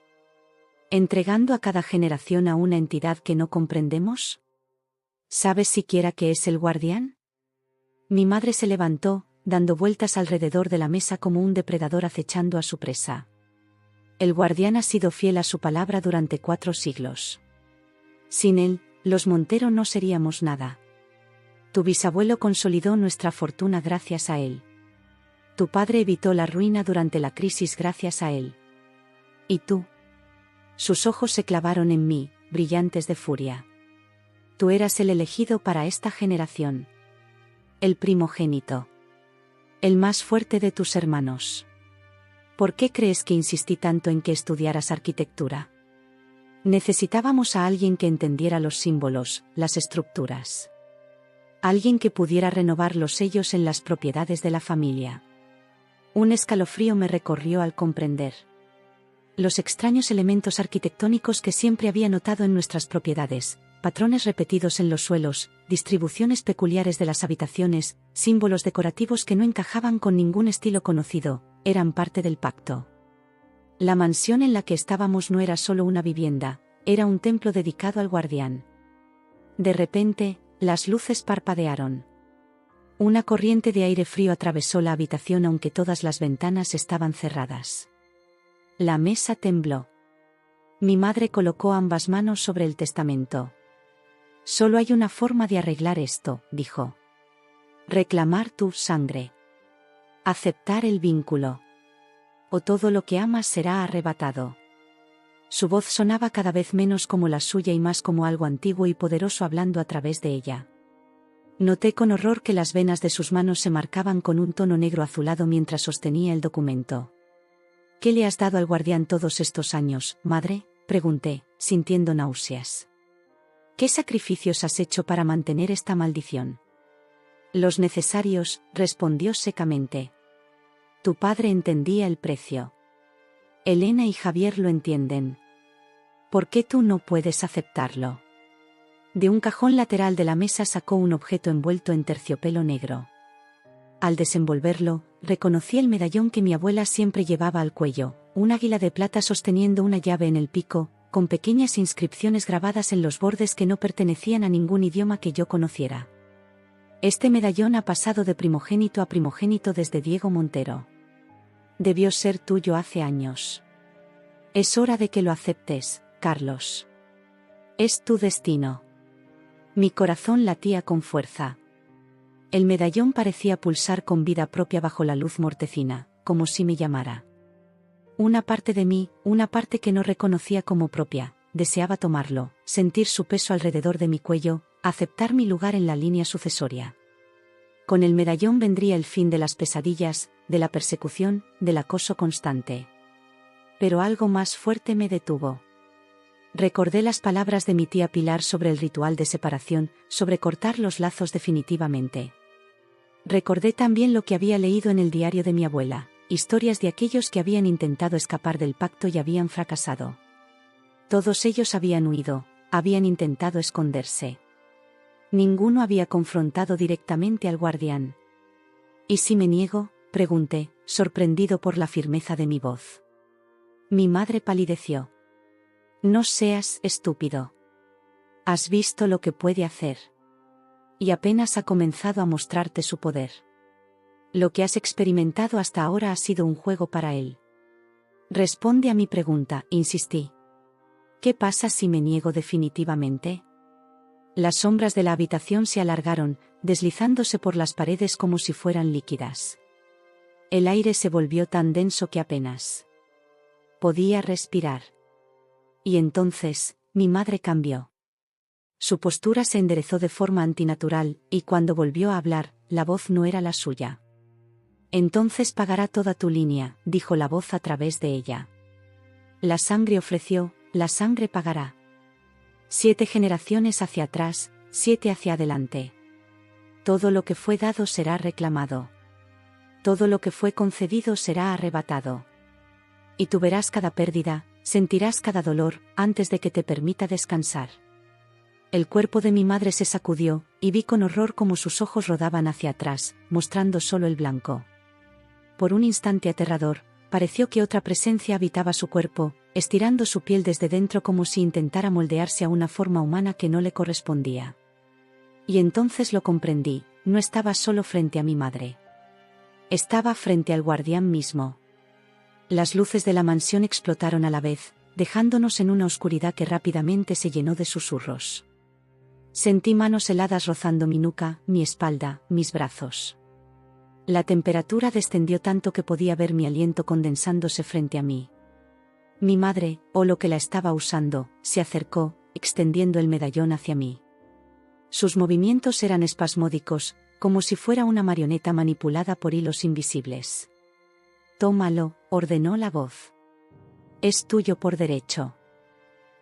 ¿Entregando a cada generación a una entidad que no comprendemos? ¿Sabes siquiera qué es el guardián? Mi madre se levantó, dando vueltas alrededor de la mesa como un depredador acechando a su presa. «El guardián ha sido fiel a su palabra durante 4 siglos. Sin él, los Montero no seríamos nada. Tu bisabuelo consolidó nuestra fortuna gracias a él. Tu padre evitó la ruina durante la crisis gracias a él. ¿Y tú?». Sus ojos se clavaron en mí, brillantes de furia. «Tú eras el elegido para esta generación. El primogénito. El más fuerte de tus hermanos. ¿Por qué crees que insistí tanto en que estudiaras arquitectura? Necesitábamos a alguien que entendiera los símbolos, las estructuras. Alguien que pudiera renovar los sellos en las propiedades de la familia». Un escalofrío me recorrió al comprender los extraños elementos arquitectónicos que siempre había notado en nuestras propiedades, patrones repetidos en los suelos, distribuciones peculiares de las habitaciones, símbolos decorativos que no encajaban con ningún estilo conocido, eran parte del pacto. La mansión en la que estábamos no era solo una vivienda, era un templo dedicado al guardián. De repente, Las luces parpadearon. Una corriente de aire frío atravesó la habitación aunque todas las ventanas estaban cerradas. La mesa tembló. Mi madre colocó ambas manos sobre el testamento. Solo hay una forma de arreglar esto, dijo. Reclamar tu sangre. Aceptar el vínculo. O todo lo que amas será arrebatado. Su voz sonaba cada vez menos como la suya y más como algo antiguo y poderoso hablando a través de ella. Noté con horror que las venas de sus manos se marcaban con un tono negro azulado mientras sostenía el documento. ¿Qué le has dado al guardián todos estos años, madre?, pregunté, sintiendo náuseas. ¿Qué sacrificios has hecho para mantener esta maldición? Los necesarios, respondió secamente. Tu padre entendía el precio. Elena y Javier lo entienden. ¿Por qué tú no puedes aceptarlo? De un cajón lateral de la mesa sacó un objeto envuelto en terciopelo negro. Al desenvolverlo, reconocí el medallón que mi abuela siempre llevaba al cuello, un águila de plata sosteniendo una llave en el pico, con pequeñas inscripciones grabadas en los bordes que no pertenecían a ningún idioma que yo conociera. Este medallón ha pasado de primogénito a primogénito desde Diego Montero. Debió ser tuyo hace años. Es hora de que lo aceptes, Carlos. Es tu destino. Mi corazón latía con fuerza. El medallón parecía pulsar con vida propia bajo la luz mortecina, como si me llamara. Una parte de mí, una parte que no reconocía como propia, deseaba tomarlo, sentir su peso alrededor de mi cuello, aceptar mi lugar en la línea sucesoria. Con el medallón vendría el fin de las pesadillas, de la persecución, del acoso constante. Pero algo más fuerte me detuvo. Recordé las palabras de mi tía Pilar sobre el ritual de separación, sobre cortar los lazos definitivamente. Recordé también lo que había leído en el diario de mi abuela, historias de aquellos que habían intentado escapar del pacto y habían fracasado. Todos ellos habían huido, habían intentado esconderse. Ninguno había confrontado directamente al guardián. ¿Y si me niego?, pregunté, sorprendido por la firmeza de mi voz. Mi madre palideció. No seas estúpido. Has visto lo que puede hacer. Y apenas ha comenzado a mostrarte su poder. Lo que has experimentado hasta ahora ha sido un juego para él. Responde a mi pregunta, insistí. ¿Qué pasa si me niego definitivamente? Las sombras de la habitación se alargaron, deslizándose por las paredes como si fueran líquidas. El aire se volvió tan denso que apenas podía respirar. Y entonces, mi madre cambió. Su postura se enderezó de forma antinatural, y cuando volvió a hablar, la voz no era la suya. Entonces pagará toda tu línea, dijo la voz a través de ella. La sangre ofreció, la sangre pagará. 7 generaciones hacia atrás, 7 hacia adelante. Todo lo que fue dado será reclamado. Todo lo que fue concedido será arrebatado. Y tú verás cada pérdida, sentirás cada dolor, antes de que te permita descansar. El cuerpo de mi madre se sacudió, y vi con horror cómo sus ojos rodaban hacia atrás, mostrando solo el blanco. Por un instante aterrador, pareció que otra presencia habitaba su cuerpo, estirando su piel desde dentro como si intentara moldearse a una forma humana que no le correspondía. Y entonces lo comprendí, no estaba solo frente a mi madre. Estaba frente al guardián mismo. Las luces de la mansión explotaron a la vez, dejándonos en una oscuridad que rápidamente se llenó de susurros. Sentí manos heladas rozando mi nuca, mi espalda, mis brazos. La temperatura descendió tanto que podía ver mi aliento condensándose frente a mí. Mi madre, o lo que la estaba usando, se acercó, extendiendo el medallón hacia mí. Sus movimientos eran espasmódicos, como si fuera una marioneta manipulada por hilos invisibles. Tómalo, ordenó la voz. Es tuyo por derecho.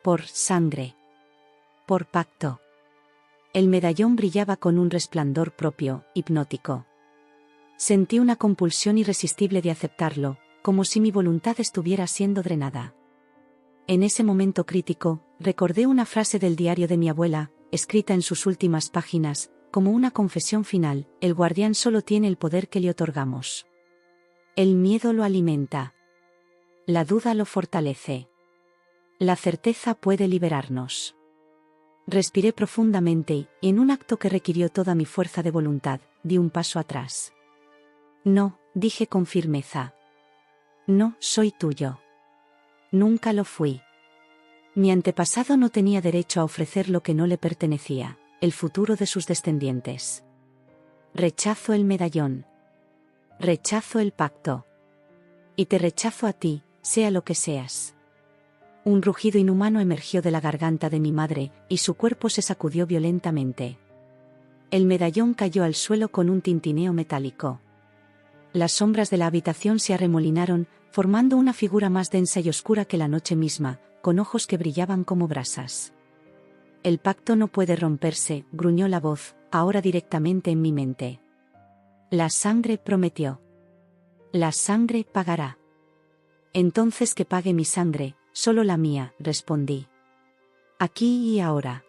Por sangre. Por pacto. El medallón brillaba con un resplandor propio, hipnótico. Sentí una compulsión irresistible de aceptarlo, como si mi voluntad estuviera siendo drenada. En ese momento crítico, recordé una frase del diario de mi abuela, escrita en sus últimas páginas, como una confesión final: el guardián solo tiene el poder que le otorgamos. El miedo lo alimenta. La duda lo fortalece. La certeza puede liberarnos. Respiré profundamente y, en un acto que requirió toda mi fuerza de voluntad, di un paso atrás. No, dije con firmeza. No soy tuyo. Nunca lo fui. Mi antepasado no tenía derecho a ofrecer lo que no le pertenecía, el futuro de sus descendientes. Rechazo el medallón. Rechazo el pacto. Y te rechazo a ti, sea lo que seas. Un rugido inhumano emergió de la garganta de mi madre, y su cuerpo se sacudió violentamente. El medallón cayó al suelo con un tintineo metálico. Las sombras de la habitación se arremolinaron, formando una figura más densa y oscura que la noche misma, con ojos que brillaban como brasas. El pacto no puede romperse, gruñó la voz, ahora directamente en mi mente. La sangre prometió. La sangre pagará. Entonces que pague mi sangre, solo la mía, respondí. Aquí y ahora.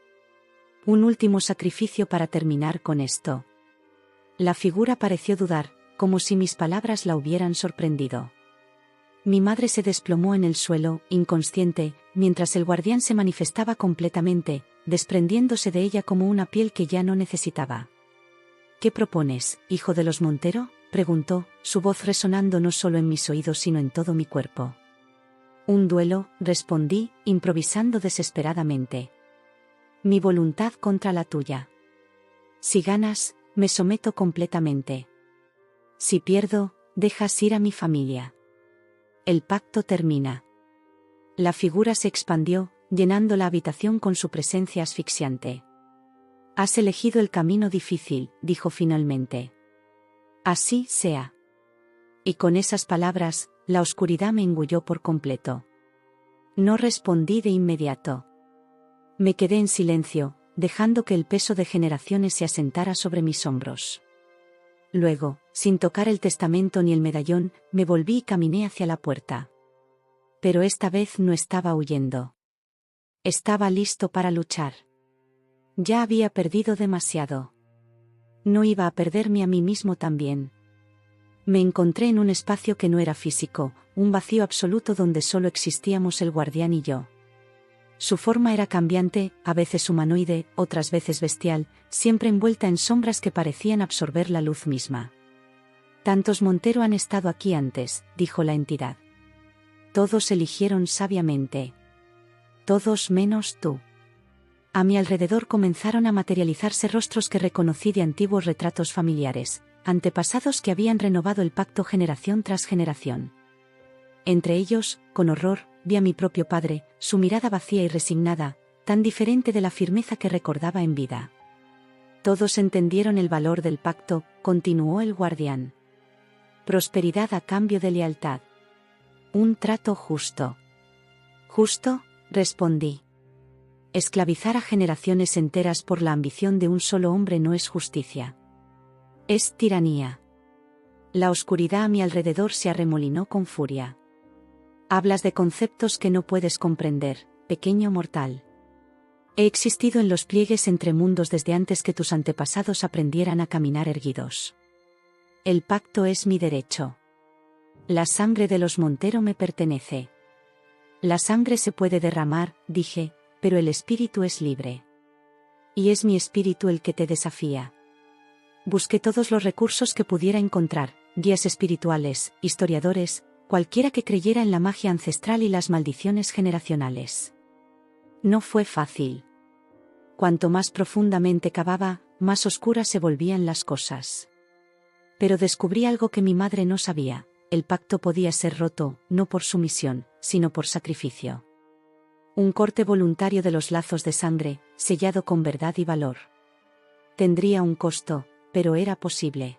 Un último sacrificio para terminar con esto. La figura pareció dudar, como si mis palabras la hubieran sorprendido. Mi madre se desplomó en el suelo, inconsciente, mientras el guardián se manifestaba completamente, desprendiéndose de ella como una piel que ya no necesitaba. ¿Qué propones, hijo de los Montero?, preguntó, su voz resonando no solo en mis oídos sino en todo mi cuerpo. Un duelo, respondí, improvisando desesperadamente. Mi voluntad contra la tuya. Si ganas, me someto completamente. Si pierdo, dejas ir a mi familia. El pacto termina. La figura se expandió, llenando la habitación con su presencia asfixiante. Has elegido el camino difícil, dijo finalmente. Así sea. Y con esas palabras, la oscuridad me engulló por completo. No respondí de inmediato. Me quedé en silencio, dejando que el peso de generaciones se asentara sobre mis hombros. Luego, sin tocar el testamento ni el medallón, me volví y caminé hacia la puerta. Pero esta vez no estaba huyendo. Estaba listo para luchar. Ya había perdido demasiado. No iba a perderme a mí mismo también. Me encontré en un espacio que no era físico, un vacío absoluto donde solo existíamos el guardián y yo. Su forma era cambiante, a veces humanoide, otras veces bestial, siempre envuelta en sombras que parecían absorber la luz misma. Tantos Montero han estado aquí antes, dijo la entidad. Todos eligieron sabiamente. Todos menos tú. A mi alrededor comenzaron a materializarse rostros que reconocí de antiguos retratos familiares, antepasados que habían renovado el pacto generación tras generación. Entre ellos, con horror, vi a mi propio padre, su mirada vacía y resignada, tan diferente de la firmeza que recordaba en vida. Todos entendieron el valor del pacto, continuó el guardián. Prosperidad a cambio de lealtad. Un trato justo. ¿Justo?, respondí. Esclavizar a generaciones enteras por la ambición de un solo hombre no es justicia. Es tiranía. La oscuridad a mi alrededor se arremolinó con furia. Hablas de conceptos que no puedes comprender, pequeño mortal. He existido en los pliegues entre mundos desde antes que tus antepasados aprendieran a caminar erguidos. El pacto es mi derecho. La sangre de los Montero me pertenece. La sangre se puede derramar, dije, pero el espíritu es libre. Y es mi espíritu el que te desafía. Busqué todos los recursos que pudiera encontrar, guías espirituales, historiadores, cualquiera que creyera en la magia ancestral y las maldiciones generacionales. No fue fácil. Cuanto más profundamente cavaba, más oscuras se volvían las cosas. Pero descubrí algo que mi madre no sabía: el pacto podía ser roto, no por sumisión, sino por sacrificio. Un corte voluntario de los lazos de sangre, sellado con verdad y valor. Tendría un costo, pero era posible.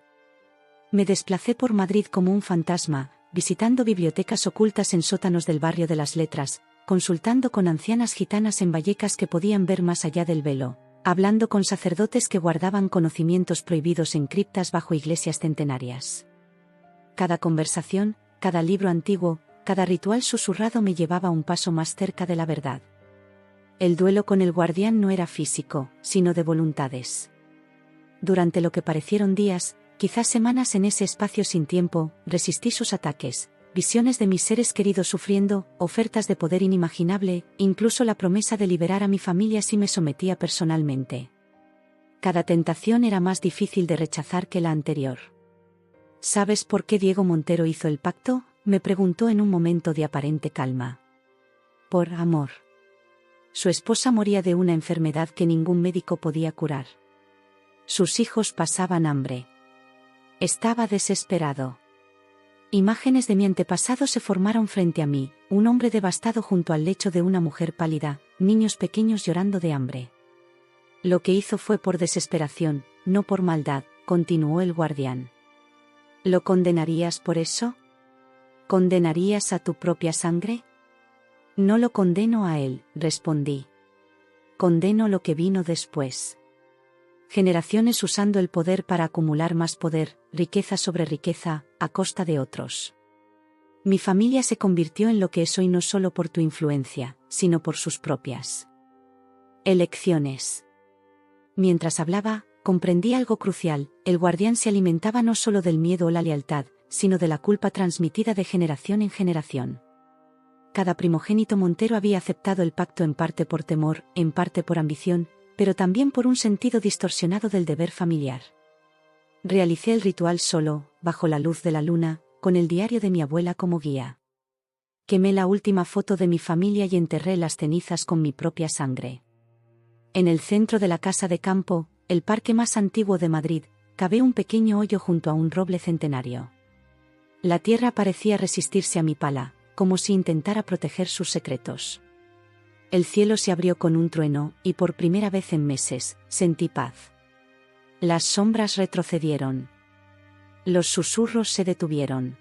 Me desplacé por Madrid como un fantasma, visitando bibliotecas ocultas en sótanos del barrio de las Letras, consultando con ancianas gitanas en Vallecas que podían ver más allá del velo, hablando con sacerdotes que guardaban conocimientos prohibidos en criptas bajo iglesias centenarias. Cada conversación, cada libro antiguo, cada ritual susurrado me llevaba un paso más cerca de la verdad. El duelo con el guardián no era físico, sino de voluntades. Durante lo que parecieron días, quizás semanas en ese espacio sin tiempo, resistí sus ataques, visiones de mis seres queridos sufriendo, ofertas de poder inimaginable, incluso la promesa de liberar a mi familia si me sometía personalmente. Cada tentación era más difícil de rechazar que la anterior. ¿Sabes por qué Diego Montero hizo el pacto?, me preguntó en un momento de aparente calma. Por amor. Su esposa moría de una enfermedad que ningún médico podía curar. Sus hijos pasaban hambre. Estaba desesperado. Imágenes de mi antepasado se formaron frente a mí, un hombre devastado junto al lecho de una mujer pálida, niños pequeños llorando de hambre. Lo que hizo fue por desesperación, no por maldad, continuó el guardián. ¿Lo condenarías por eso? ¿Condenarías a tu propia sangre? No lo condeno a él, respondí. Condeno lo que vino después. Generaciones usando el poder para acumular más poder, riqueza sobre riqueza, a costa de otros. Mi familia se convirtió en lo que es hoy no solo por tu influencia, sino por sus propias elecciones. Mientras hablaba, comprendí algo crucial: el guardián se alimentaba no solo del miedo o la lealtad, sino de la culpa transmitida de generación en generación. Cada primogénito Montero había aceptado el pacto en parte por temor, en parte por ambición, pero también por un sentido distorsionado del deber familiar. Realicé el ritual solo, bajo la luz de la luna, con el diario de mi abuela como guía. Quemé la última foto de mi familia y enterré las cenizas con mi propia sangre. En el centro de la casa de campo, el parque más antiguo de Madrid, cavé un pequeño hoyo junto a un roble centenario. La tierra parecía resistirse a mi pala, como si intentara proteger sus secretos. El cielo se abrió con un trueno, y por primera vez en meses, sentí paz. Las sombras retrocedieron. Los susurros se detuvieron.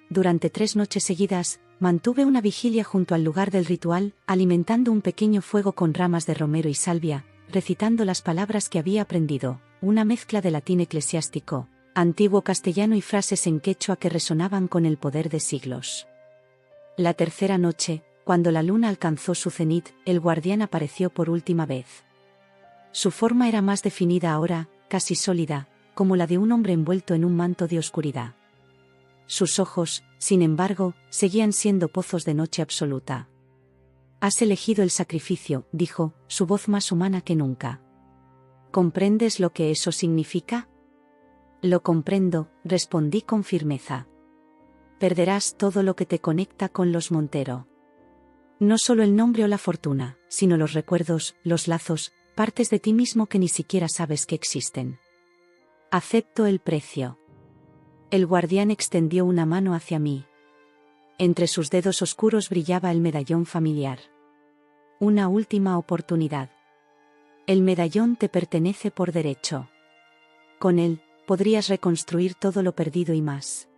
Durante 3 noches seguidas, mantuve una vigilia junto al lugar del ritual, alimentando un pequeño fuego con ramas de romero y salvia, recitando las palabras que había aprendido, una mezcla de latín eclesiástico, antiguo castellano y frases en quechua que resonaban con el poder de siglos. La tercera noche, cuando la luna alcanzó su cenit, el guardián apareció por última vez. Su forma era más definida ahora, casi sólida, como la de un hombre envuelto en un manto de oscuridad. Sus ojos, sin embargo, seguían siendo pozos de noche absoluta. Has elegido el sacrificio, dijo, su voz más humana que nunca. ¿Comprendes lo que eso significa? Lo comprendo, respondí con firmeza. Perderás todo lo que te conecta con los Montero. No solo el nombre o la fortuna, sino los recuerdos, los lazos, partes de ti mismo que ni siquiera sabes que existen. Acepto el precio. El guardián extendió una mano hacia mí. Entre sus dedos oscuros brillaba el medallón familiar. Una última oportunidad. El medallón te pertenece por derecho. Con él, podrías reconstruir todo lo perdido y más.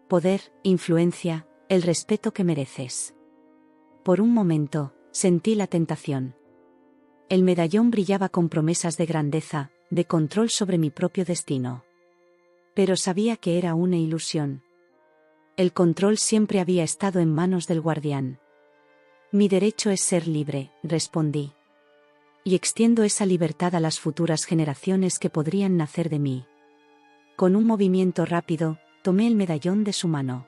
Poder, influencia, el respeto que mereces. Por un momento, sentí la tentación. El medallón brillaba con promesas de grandeza, de control sobre mi propio destino. Pero sabía que era una ilusión. El control siempre había estado en manos del guardián. Mi derecho es ser libre, respondí. Y extiendo esa libertad a las futuras generaciones que podrían nacer de mí. Con un movimiento rápido, tomé el medallón de su mano.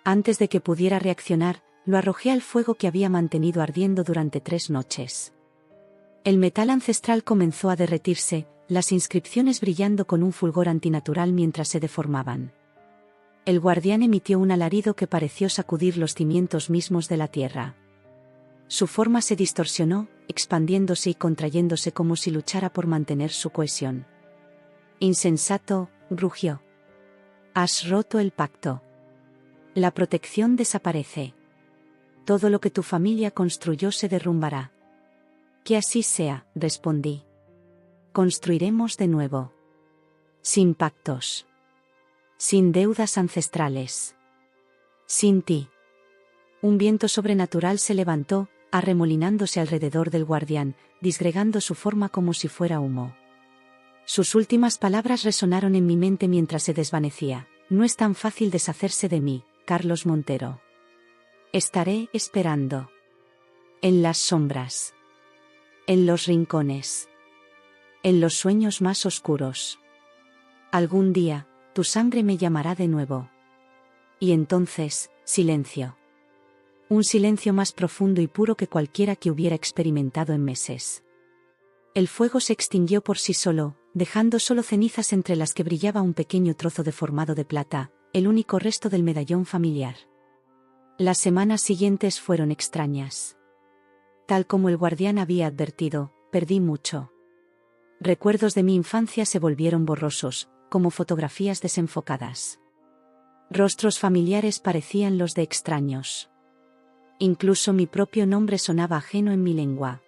Antes de que pudiera reaccionar, lo arrojé al fuego que había mantenido ardiendo durante 3 noches. El metal ancestral comenzó a derretirse, las inscripciones brillando con un fulgor antinatural mientras se deformaban. El guardián emitió un alarido que pareció sacudir los cimientos mismos de la tierra. Su forma se distorsionó, expandiéndose y contrayéndose como si luchara por mantener su cohesión. Insensato, rugió. Has roto el pacto. La protección desaparece. Todo lo que tu familia construyó se derrumbará. Que así sea, respondí. Construiremos de nuevo. Sin pactos. Sin deudas ancestrales. Sin ti. Un viento sobrenatural se levantó, arremolinándose alrededor del guardián, disgregando su forma como si fuera humo. Sus últimas palabras resonaron en mi mente mientras se desvanecía. No es tan fácil deshacerse de mí, Carlos Montero. Estaré esperando. En las sombras. En los rincones. En los sueños más oscuros. Algún día, tu sangre me llamará de nuevo. Y entonces, silencio. Un silencio más profundo y puro que cualquiera que hubiera experimentado en meses. El fuego se extinguió por sí solo, dejando solo cenizas entre las que brillaba un pequeño trozo deformado de plata, el único resto del medallón familiar. Las semanas siguientes fueron extrañas. Tal como el guardián había advertido, perdí mucho. Recuerdos de mi infancia se volvieron borrosos, como fotografías desenfocadas. Rostros familiares parecían los de extraños. Incluso mi propio nombre sonaba ajeno en mi lengua.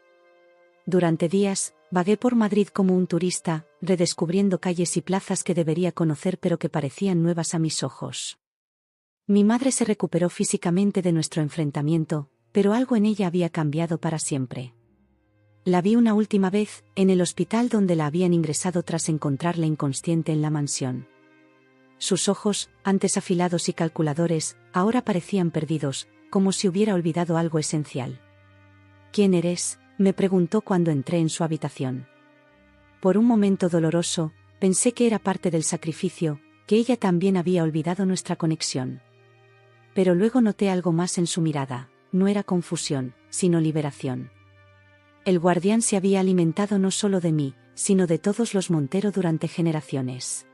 Durante días, vagué por Madrid como un turista, redescubriendo calles y plazas que debería conocer pero que parecían nuevas a mis ojos. Mi madre se recuperó físicamente de nuestro enfrentamiento, pero algo en ella había cambiado para siempre. La vi una última vez, en el hospital donde la habían ingresado tras encontrarla inconsciente en la mansión. Sus ojos, antes afilados y calculadores, ahora parecían perdidos, como si hubiera olvidado algo esencial. ¿Quién eres?, me preguntó cuando entré en su habitación. Por un momento doloroso, pensé que era parte del sacrificio, que ella también había olvidado nuestra conexión. Pero luego noté algo más en su mirada, no era confusión, sino liberación. El guardián se había alimentado no solo de mí, sino de todos los Montero durante generaciones.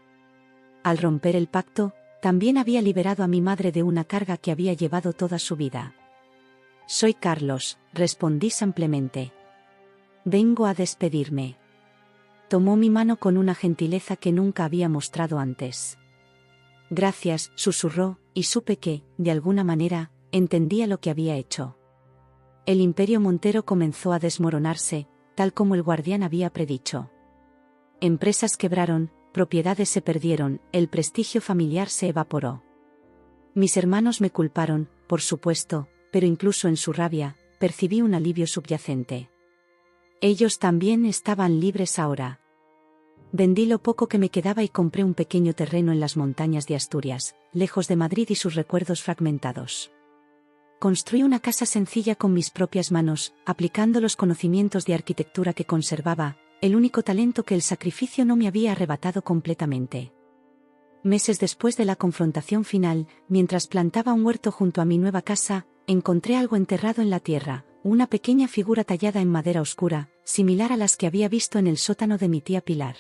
Al romper el pacto, también había liberado a mi madre de una carga que había llevado toda su vida. Soy Carlos, respondí simplemente. Vengo a despedirme. Tomó mi mano con una gentileza que nunca había mostrado antes. Gracias, susurró, y supe que, de alguna manera, entendía lo que había hecho. El imperio Montero comenzó a desmoronarse, tal como el guardián había predicho. Empresas quebraron, propiedades se perdieron, el prestigio familiar se evaporó. Mis hermanos me culparon, por supuesto, pero incluso en su rabia, percibí un alivio subyacente. Ellos también estaban libres ahora. Vendí lo poco que me quedaba y compré un pequeño terreno en las montañas de Asturias, lejos de Madrid y sus recuerdos fragmentados. Construí una casa sencilla con mis propias manos, aplicando los conocimientos de arquitectura que conservaba, el único talento que el sacrificio no me había arrebatado completamente. Meses después de la confrontación final, mientras plantaba un huerto junto a mi nueva casa, encontré algo enterrado en la tierra, una pequeña figura tallada en madera oscura, similar a las que había visto en el sótano de mi tía Pilar.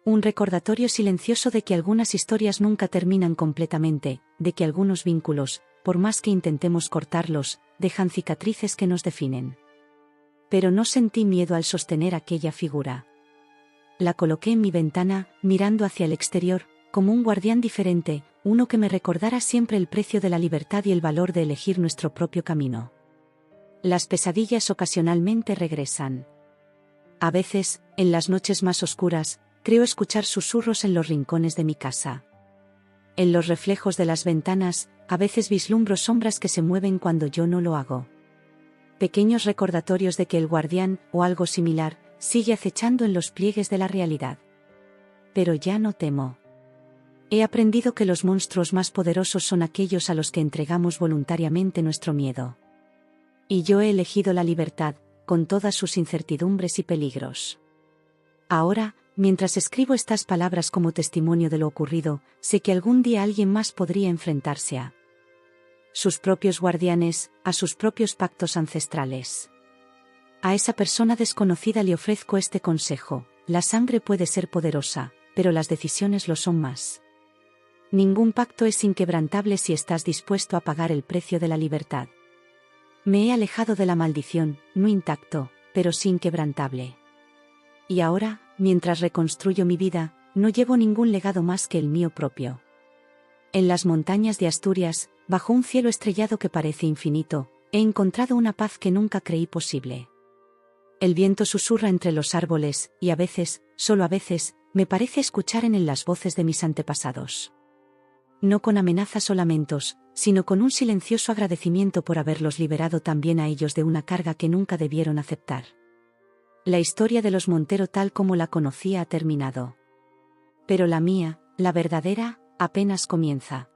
Un recordatorio silencioso de que algunas historias nunca terminan completamente, de que algunos vínculos, por más que intentemos cortarlos, dejan cicatrices que nos definen. Pero no sentí miedo al sostener aquella figura. La coloqué en mi ventana, mirando hacia el exterior, como un guardián diferente, uno que me recordara siempre el precio de la libertad y el valor de elegir nuestro propio camino. Las pesadillas ocasionalmente regresan. A veces, en las noches más oscuras, creo escuchar susurros en los rincones de mi casa. En los reflejos de las ventanas, a veces vislumbro sombras que se mueven cuando yo no lo hago. Pequeños recordatorios de que el guardián, o algo similar, sigue acechando en los pliegues de la realidad. Pero ya no temo. He aprendido que los monstruos más poderosos son aquellos a los que entregamos voluntariamente nuestro miedo. Y yo he elegido la libertad, con todas sus incertidumbres y peligros. Ahora, mientras escribo estas palabras como testimonio de lo ocurrido, sé que algún día alguien más podría enfrentarse a sus propios guardianes, a sus propios pactos ancestrales. A esa persona desconocida le ofrezco este consejo: la sangre puede ser poderosa, pero las decisiones lo son más. Ningún pacto es inquebrantable si estás dispuesto a pagar el precio de la libertad. Me he alejado de la maldición, no intacto, pero sí inquebrantable. Y ahora, mientras reconstruyo mi vida, no llevo ningún legado más que el mío propio. En las montañas de Asturias, bajo un cielo estrellado que parece infinito, he encontrado una paz que nunca creí posible. El viento susurra entre los árboles, y a veces, solo a veces, me parece escuchar en él las voces de mis antepasados. No con amenazas o lamentos, sino con un silencioso agradecimiento por haberlos liberado también a ellos de una carga que nunca debieron aceptar. La historia de los Montero tal como la conocía ha terminado. Pero la mía, la verdadera, apenas comienza.